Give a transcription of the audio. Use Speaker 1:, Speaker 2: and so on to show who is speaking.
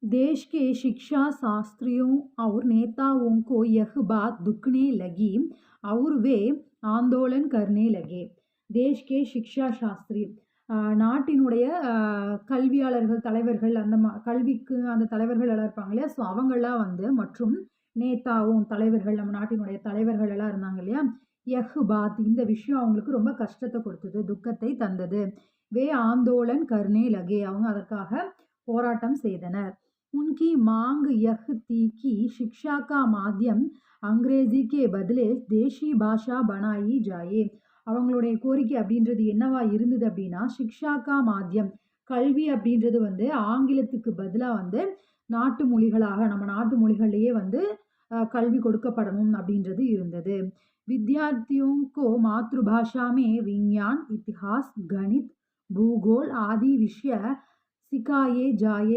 Speaker 1: देश के शिक्षा शास्त्रियों और नेताओं को यह बात दुखने लगी और वे आंदोलन करने लगे. தேஷ் கே சிக்ஷா சாஸ்திரி நாட்டினுடைய கல்வியாளர்கள் தலைவர்கள் கல்விக்கு அந்த தலைவர்கள் எல்லாம் இருப்பாங்க இல்லையா, ஸோ அவங்கெல்லாம் வந்து மற்றும் நேதாவும் தலைவர்கள் நம்ம நாட்டினுடைய தலைவர்கள் எல்லாம் இருந்தாங்க இல்லையா, யஹ் பாத் இந்த விஷயம் அவங்களுக்கு ரொம்ப கஷ்டத்தை கொடுத்தது, துக்கத்தை தந்தது. வே ஆந்தோலன் கர்னே லகே அவங்க அதற்காக போராட்டம் செய்தனர். उनकी मांग यह थी कि शिक्षा का माध्यम अंग्रेजी के बदले देशी भाषा बनाई जाए. அவங்களுடைய கோரிக்கை அப்படின்றது என்னவா இருந்தது அப்படின்னா, சிக்ஷா கா மாத்தியம் கல்வி அப்படின்றது வந்து ஆங்கிலத்துக்கு பதிலாக வந்து நாட்டு மொழிகளாக நம்ம நாட்டு மொழிகள்லேயே வந்து கல்வி கொடுக்கப்படணும் அப்படின்றது இருந்தது. विद्यार्थियों को मातृभाषा में विज्ञान इतिहास गणित भूगोल आदि विषय सिखाए जाए